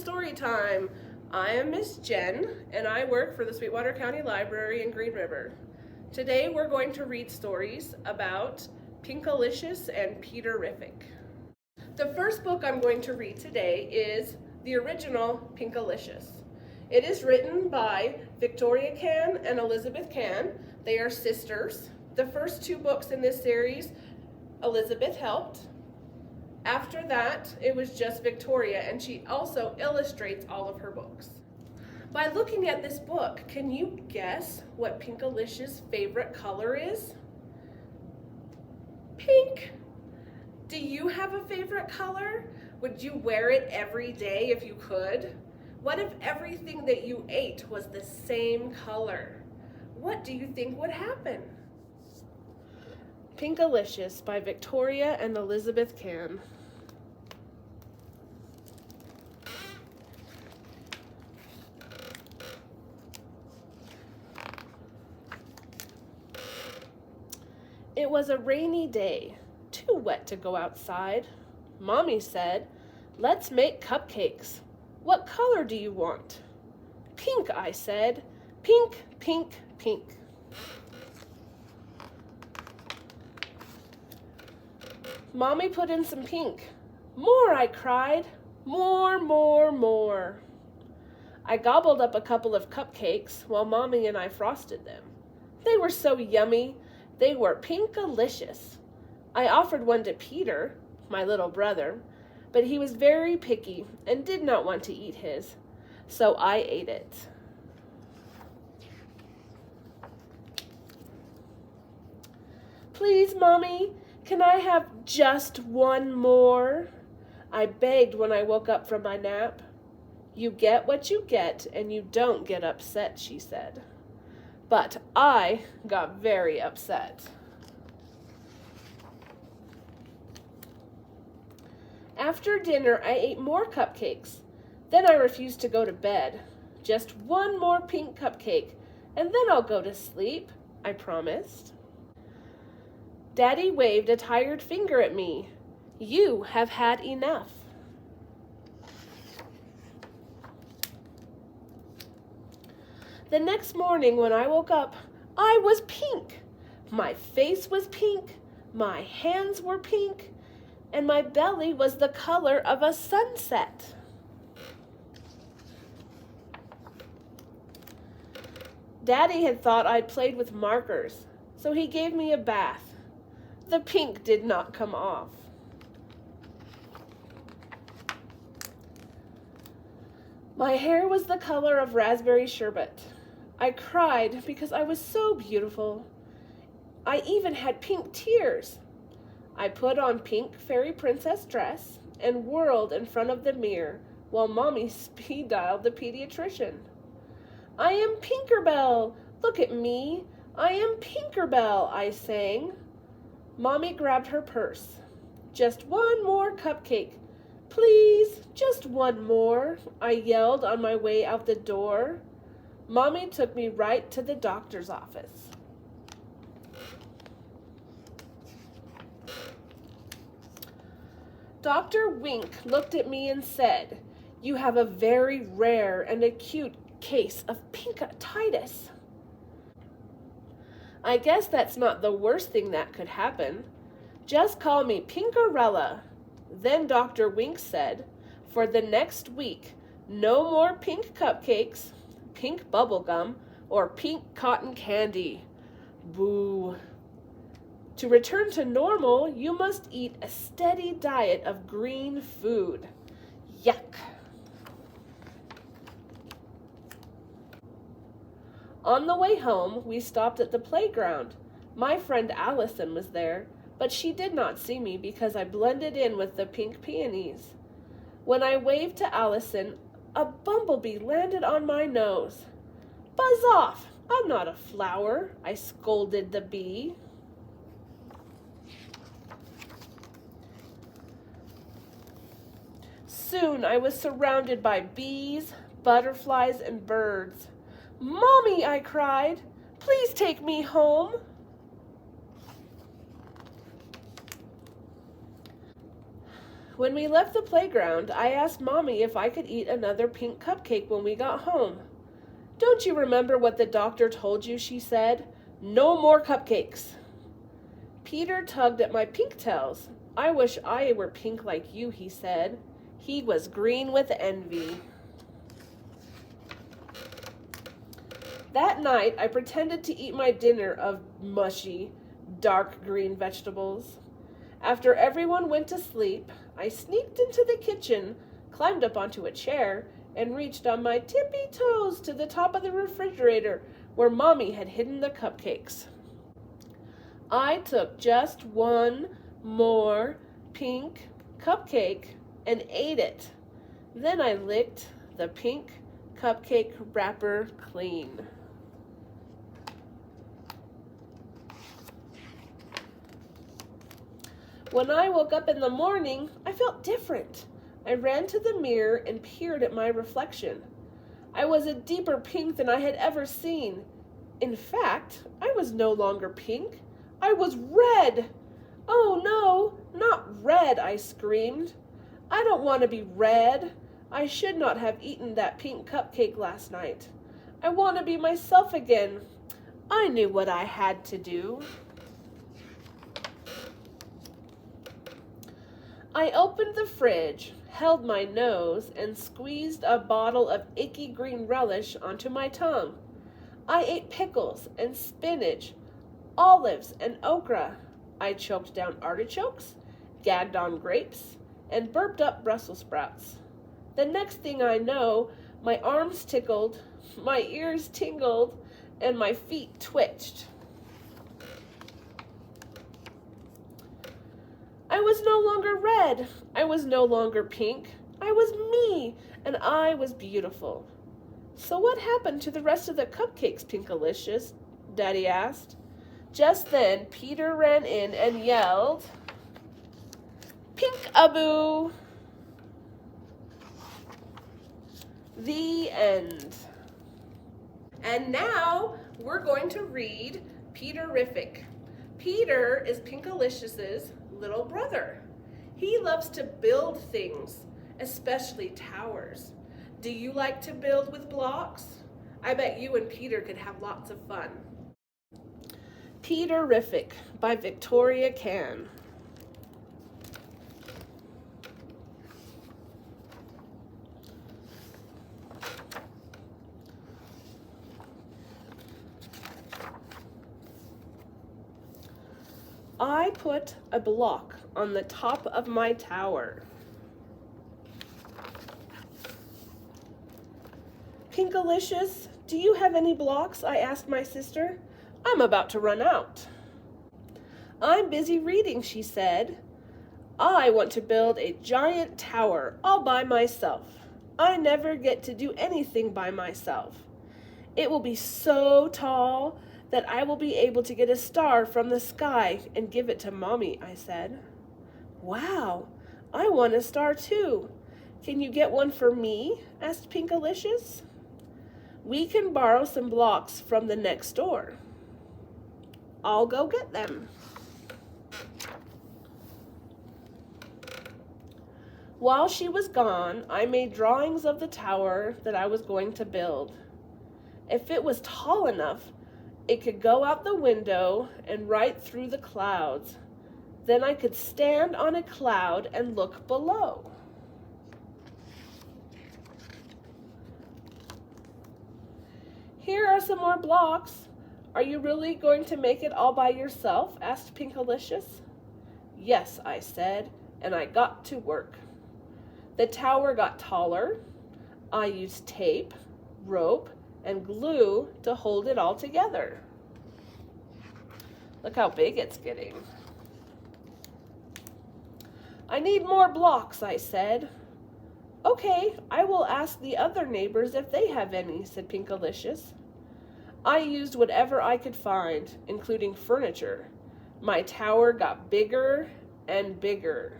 story time. I am Miss Jen, and I work for the Sweetwater County Library in Green River. Today we're going to read stories about Pinkalicious and Peterrific. The first book I'm going to read today is the original Pinkalicious. It is written by Victoria Can and Elizabeth Can. They are sisters. The first two books in this series, Elizabeth helped. After that, it was just Victoria, and she also illustrates all of her books. By looking at this book, can you guess what Pinkalicious' favorite color is? Pink. Do you have a favorite color? Would you wear it every day if you could? What if everything that you ate was the same color? What do you think would happen? Pinkalicious by Victoria and Elizabeth Can. It was a rainy day, too wet to go outside. Mommy said, "Let's make cupcakes. What color do you want?" "Pink," I said. "Pink, pink, pink." Mommy put in some pink. "More," I cried. "More, more, more." I gobbled up a couple of cupcakes while Mommy and I frosted them. They were so yummy. They were Pinkalicious. I offered one to Peter, my little brother, but he was very picky and did not want to eat his, so I ate it. "Please, Mommy, can I have just one more?" I begged when I woke up from my nap. "You get what you get, and you don't get upset," she said. But I got very upset. After dinner, I ate more cupcakes. Then I refused to go to bed. "Just one more pink cupcake, and then I'll go to sleep," I promised. Daddy waved a tired finger at me. "You have had enough." The next morning when I woke up, I was pink. My face was pink, my hands were pink, and my belly was the color of a sunset. Daddy had thought I'd played with markers, so he gave me a bath. The pink did not come off. My hair was the color of raspberry sherbet. I cried because I was so beautiful. I even had pink tears. I put on pink fairy princess dress and whirled in front of the mirror while Mommy speed dialed the pediatrician. "I am Pinkerbell! Look at me! I am Pinkerbell!" I sang. Mommy grabbed her purse. "Just one more cupcake. Please, just one more," I yelled on my way out the door. Mommy took me right to the doctor's office. Dr. Wink looked at me and said, "You have a very rare and acute case of pinkatitis." I guess that's not the worst thing that could happen. Just call me Pinkarella. Then Dr. Wink said, "For the next week, no more pink cupcakes, pink bubble gum, or pink cotton candy." Boo. To return to normal, you must eat a steady diet of green food. Yuck. On the way home, we stopped at the playground. My friend Allison was there, but she did not see me because I blended in with the pink peonies. When I waved to Allison, a bumblebee landed on my nose. "Buzz off! I'm not a flower," I scolded the bee. Soon I was surrounded by bees, butterflies, and birds. "Mommy," I cried, "please take me home." When we left the playground, I asked Mommy if I could eat another pink cupcake when we got home. "Don't you remember what the doctor told you?" she said. "No more cupcakes." Peter tugged at my pink tails. "I wish I were pink like you," he said. He was green with envy. That night, I pretended to eat my dinner of mushy, dark green vegetables. After everyone went to sleep, I sneaked into the kitchen, climbed up onto a chair, and reached on my tippy toes to the top of the refrigerator where Mommy had hidden the cupcakes. I took just one more pink cupcake and ate it. Then I licked the pink cupcake wrapper clean. When I woke up in the morning, I felt different. I ran to the mirror and peered at my reflection. I was a deeper pink than I had ever seen. In fact, I was no longer pink. I was red. "Oh no, not red," I screamed. "I don't want to be red. I should not have eaten that pink cupcake last night. I want to be myself again." I knew what I had to do. I opened the fridge, held my nose, and squeezed a bottle of icky green relish onto my tongue. I ate pickles and spinach, olives and okra. I choked down artichokes, gagged on grapes, and burped up Brussels sprouts. The next thing I know, my arms tickled, my ears tingled, and my feet twitched. I was no longer red. I was no longer pink. I was me, and I was beautiful. "So what happened to the rest of the cupcakes, Pinkalicious?" Daddy asked. Just then, Peter ran in and yelled, "Pink-a-boo!" The end. And now we're going to read Peterrific. Peter is Pinkalicious's little brother. He loves to build things, especially towers. Do you like to build with blocks? I bet you and Peter could have lots of fun. Peterrific by Victoria Can. I put a block on the top of my tower. "Pinkalicious, do you have any blocks?" I asked my sister. "I'm about to run out." "I'm busy reading," she said. "I want to build a giant tower all by myself. I never get to do anything by myself. It will be so tall that I will be able to get a star from the sky and give it to Mommy," I said. "Wow, I want a star too. Can you get one for me?" asked Pinkalicious. "We can borrow some blocks from the next door." "I'll go get them." While she was gone, I made drawings of the tower that I was going to build. If it was tall enough, it could go out the window and right through the clouds. Then I could stand on a cloud and look below. "Here are some more blocks. Are you really going to make it all by yourself?" asked Pinkalicious. "Yes," I said, and I got to work. The tower got taller. I used tape, rope, and glue to hold it all together. Look how big it's getting. "I need more blocks," I said. "Okay, I will ask the other neighbors if they have any," said Pinkalicious. I used whatever I could find, including furniture. My tower got bigger and bigger.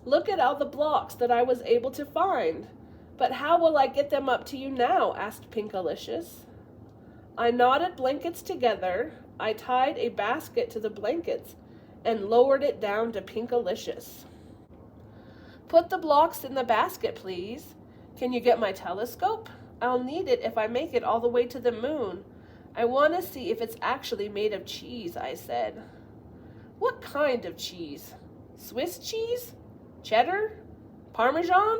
"Look at all the blocks that I was able to find. But how will I get them up to you now?" asked Pinkalicious. I knotted blankets together, I tied a basket to the blankets and lowered it down to Pinkalicious. Put the blocks in the basket, please. Can you get my telescope? I'll need it if I make it all the way to the moon. I want to see if it's actually made of cheese, I said. What kind of cheese? Swiss cheese? Cheddar? Parmesan?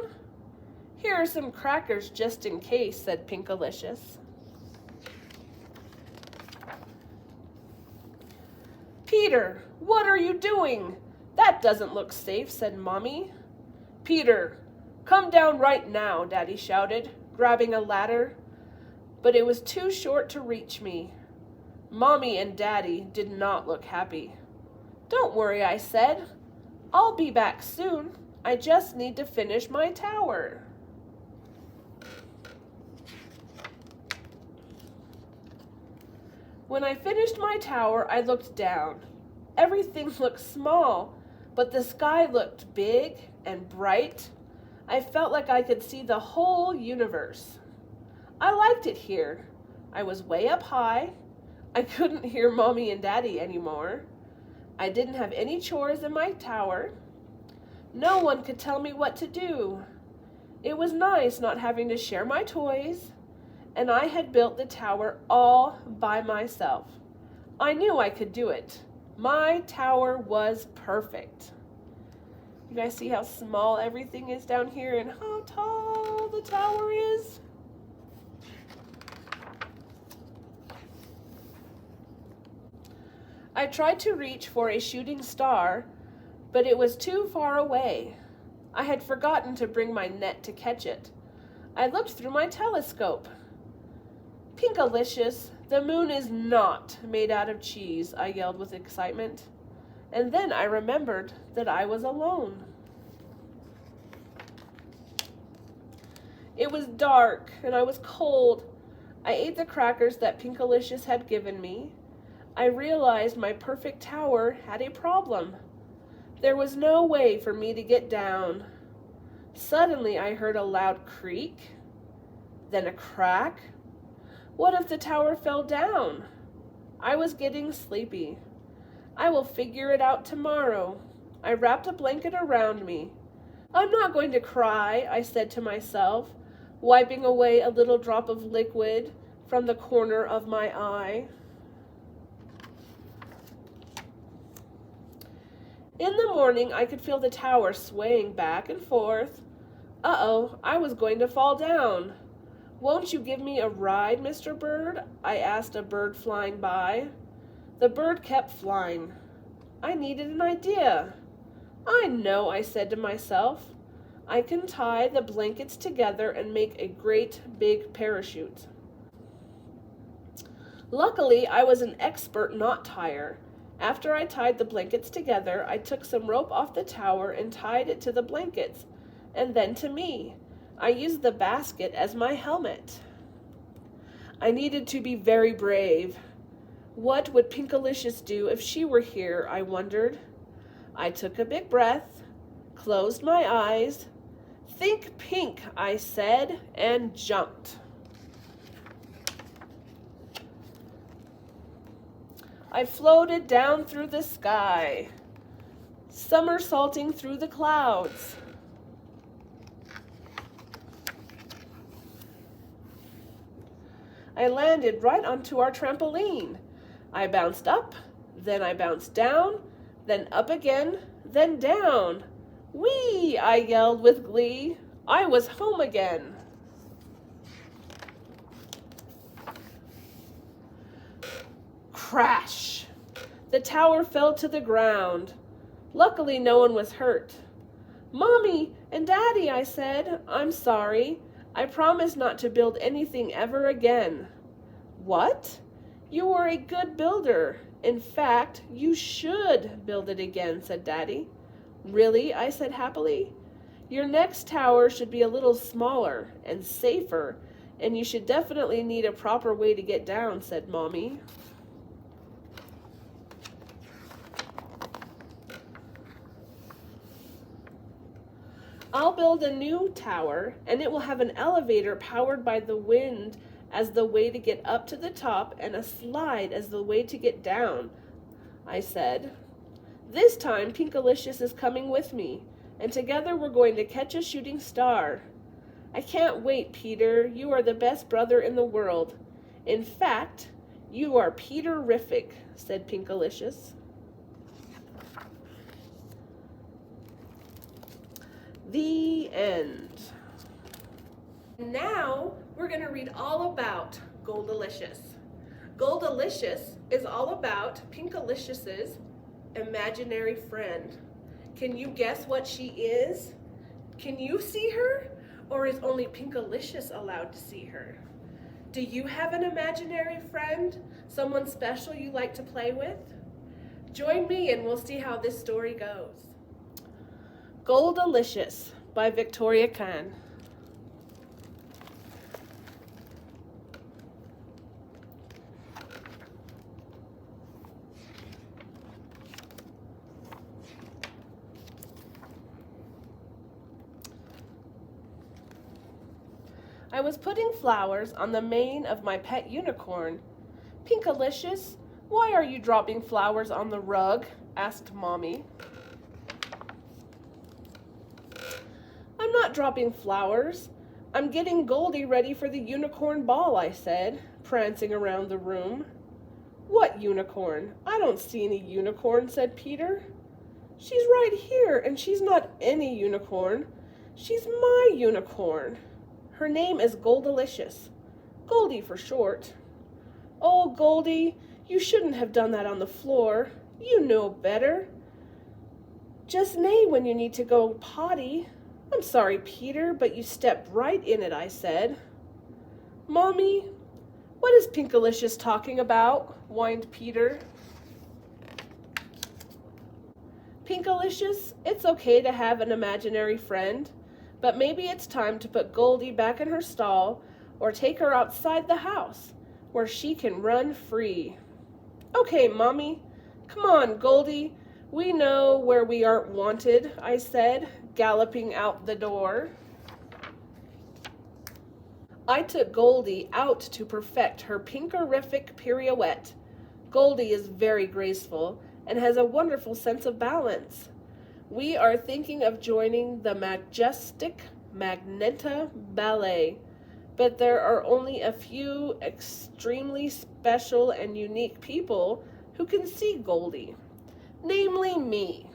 Here are some crackers just in case, said Pinkalicious. Peter, what are you doing? That doesn't look safe, said Mommy. Peter, come down right now, Daddy shouted, grabbing a ladder. But it was too short to reach me. Mommy and Daddy did not look happy. Don't worry, I said. I'll be back soon. I just need to finish my tower. When I finished my tower, I looked down. Everything looked small, but the sky looked big and bright. I felt like I could see the whole universe. I liked it here. I was way up high. I couldn't hear Mommy and Daddy anymore. I didn't have any chores in my tower. No one could tell me what to do. It was nice not having to share my toys, and I had built the tower all by myself. I knew I could do it. My tower was perfect. You guys see how small everything is down here and how tall the tower is? I tried to reach for a shooting star, but it was too far away. I had forgotten to bring my net to catch it. I looked through my telescope. Pinkalicious, the moon is not made out of cheese, I yelled with excitement. And then I remembered that I was alone. It was dark and I was cold. I ate the crackers that Pinkalicious had given me. I realized my perfect tower had a problem. There was no way for me to get down. Suddenly I heard a loud creak, then a crack. What if the tower fell down? I was getting sleepy. I will figure it out tomorrow. I wrapped a blanket around me. I'm not going to cry, I said to myself, wiping away a little drop of liquid from the corner of my eye. In the morning, I could feel the tower swaying back and forth. Uh-oh, I was going to fall down. Won't you give me a ride, Mr. Bird? I asked a bird flying by. The bird kept flying. I needed an idea. I know, I said to myself. I can tie the blankets together and make a great big parachute. Luckily, I was an expert knot tier. After I tied the blankets together, I took some rope off the tower and tied it to the blankets, and then to me. I used the basket as my helmet. I needed to be very brave. What would Pinkalicious do if she were here, I wondered. I took a big breath, closed my eyes. Think pink, I said, and jumped. I floated down through the sky, somersaulting through the clouds. I landed right onto our trampoline. I bounced up, then I bounced down, then up again, then down. Whee! I yelled with glee. I was home again. Crash! The tower fell to the ground. Luckily, no one was hurt. Mommy and Daddy, I said, I'm sorry. I promise not to build anything ever again. What? You were a good builder. In fact, you should build it again, said Daddy. Really? I said happily. Your next tower should be a little smaller and safer, and you should definitely need a proper way to get down, said Mommy. I'll build a new tower, and it will have an elevator powered by the wind as the way to get up to the top and a slide as the way to get down, I said. This time Pinkalicious is coming with me, and together we're going to catch a shooting star. I can't wait, Peter. You are the best brother in the world. In fact, you are Peterrific, said Pinkalicious. The end. Now we're going to read all about Goldalicious. Goldalicious is all about Pinkalicious's imaginary friend. Can you guess what she is? Can you see her? Or is only Pinkalicious allowed to see her? Do you have an imaginary friend? Someone special you like to play with? Join me and we'll see how this story goes. Goldalicious by Victoria Kahn. I was putting flowers on the mane of my pet unicorn. Pinkalicious, why are you dropping flowers on the rug? Asked Mommy. I'm not dropping flowers. I'm getting Goldie ready for the unicorn ball, I said, prancing around the room. What unicorn? I don't see any unicorn, said Peter. She's right here, and she's not any unicorn. She's my unicorn. Her name is Goldalicious. Goldie for short. Oh, Goldie, you shouldn't have done that on the floor. You know better. Just neigh when you need to go potty. I'm sorry, Peter, but you stepped right in it, I said. Mommy, what is Pinkalicious talking about? Whined Peter. Pinkalicious, it's okay to have an imaginary friend, but maybe it's time to put Goldie back in her stall or take her outside the house where she can run free. Okay, Mommy, come on, Goldie. We know where we aren't wanted, I said, galloping out the door. I took Goldie out to perfect her Pinkerific pirouette. Goldie is very graceful and has a wonderful sense of balance. We are thinking of joining the majestic Magneta Ballet, but there are only a few extremely special and unique people who can see Goldie, namely me.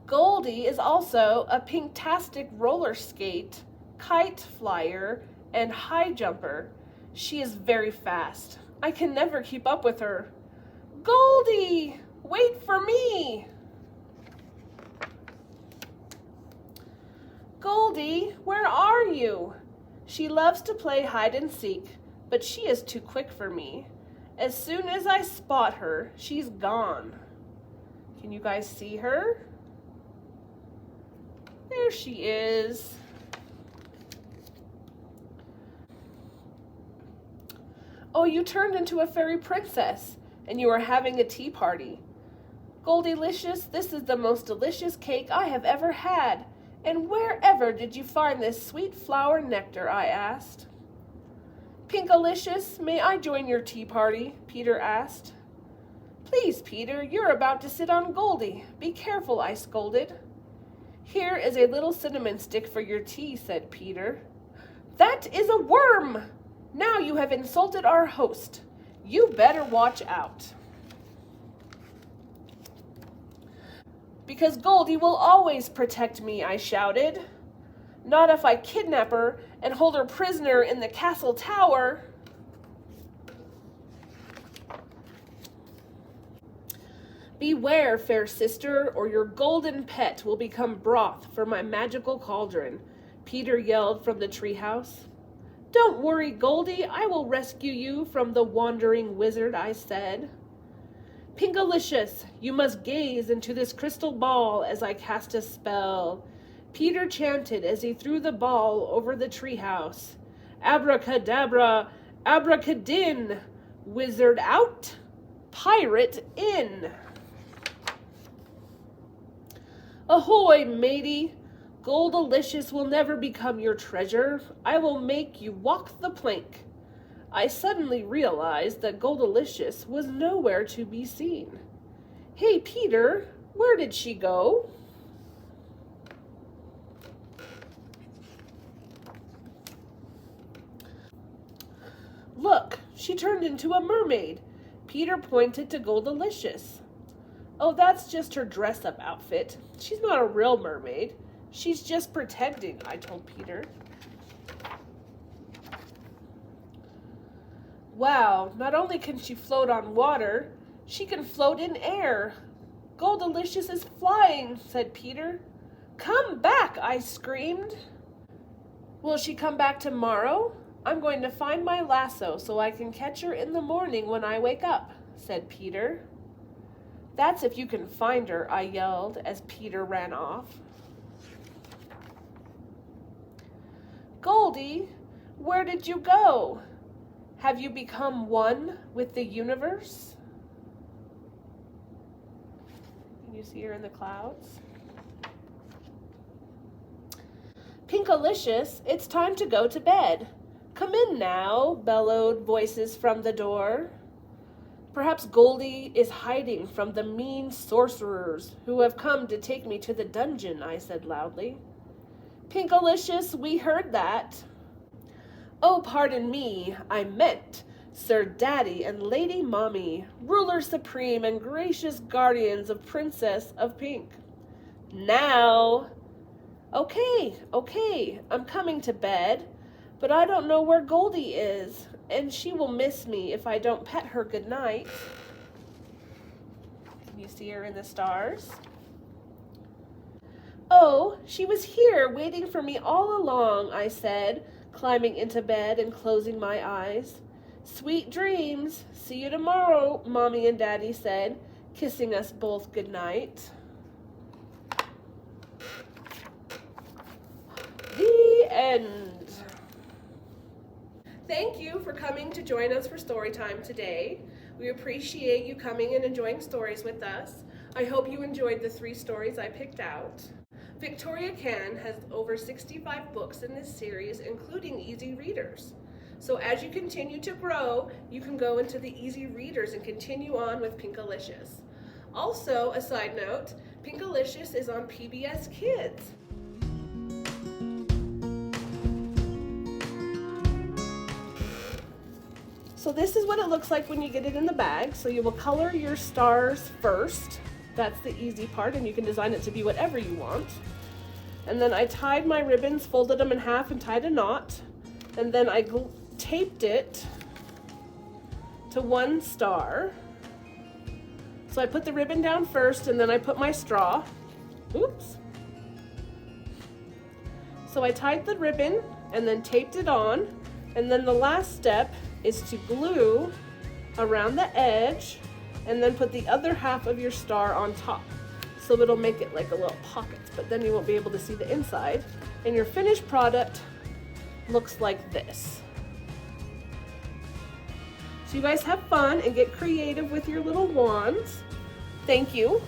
Goldie is also a pinktastic roller skate, kite flyer, and high jumper. She is very fast. I can never keep up with her. Goldie, wait for me. Goldie, where are you? She loves to play hide and seek, but she is too quick for me. As soon as I spot her, she's gone. Can you guys see her? There she is. Oh, you turned into a fairy princess, and you are having a tea party. Goldalicious, this is the most delicious cake I have ever had. And wherever did you find this sweet flower nectar? I asked. Pinkalicious, may I join your tea party? Peter asked. Please, Peter, you're about to sit on Goldie. Be careful, I scolded. Here is a little cinnamon stick for your tea, said Peter. That is a worm! Now you have insulted our host. You better watch out. Because Goldie will always protect me, I shouted. Not if I kidnap her and hold her prisoner in the castle tower. Beware, fair sister, or your golden pet will become broth for my magical cauldron, Peter yelled from the treehouse. Don't worry, Goldie, I will rescue you from the wandering wizard, I said. Pinkalicious, you must gaze into this crystal ball as I cast a spell, Peter chanted as he threw the ball over the treehouse. Abracadabra, abracadin, wizard out, pirate in. Ahoy, matey! Goldalicious will never become your treasure. I will make you walk the plank. I suddenly realized that Goldalicious was nowhere to be seen. Hey, Peter, where did she go? Look, she turned into a mermaid. Peter pointed to Goldalicious. Oh, that's just her dress-up outfit. She's not a real mermaid. She's just pretending, I told Peter. Wow, not only can she float on water, she can float in air. Goldalicious is flying, said Peter. Come back, I screamed. Will she come back tomorrow? I'm going to find my lasso so I can catch her in the morning when I wake up, said Peter. That's if you can find her, I yelled as Peter ran off. Goldie, where did you go? Have you become one with the universe? Can you see her in the clouds? Pinkalicious, it's time to go to bed. Come in now, bellowed voices from the door. Perhaps Goldie is hiding from the mean sorcerers who have come to take me to the dungeon, I said loudly. Pinkalicious, we heard that. Oh, pardon me, I meant Sir Daddy and Lady Mommy, ruler supreme and gracious guardians of Princess of Pink. Now. Okay, I'm coming to bed, but I don't know where Goldie is, and she will miss me if I don't pet her goodnight. Can you see her in the stars? Oh, she was here waiting for me all along, I said, climbing into bed and closing my eyes. Sweet dreams. See you tomorrow, Mommy and Daddy said, kissing us both goodnight. The end. Thank you for coming to join us for story time today. We appreciate you coming and enjoying stories with us. I hope you enjoyed the 3 stories I picked out. Victoria Can has over 65 books in this series, including easy readers. So as you continue to grow, you can go into the easy readers and continue on with Pinkalicious. Also, a side note, Pinkalicious is on PBS Kids. So this is what it looks like when you get it in the bag. So you will color your stars first. That's the easy part, and you can design it to be whatever you want. And then I tied my ribbons, folded them in half and tied a knot. And then I taped it to one star. So I put the ribbon down first, and then I put my straw. Oops. So I tied the ribbon and then taped it on. And then the last step is to glue around the edge and then put the other half of your star on top. So it'll make it like a little pocket, but then you won't be able to see the inside. And your finished product looks like this. So you guys have fun and get creative with your little wands. Thank you.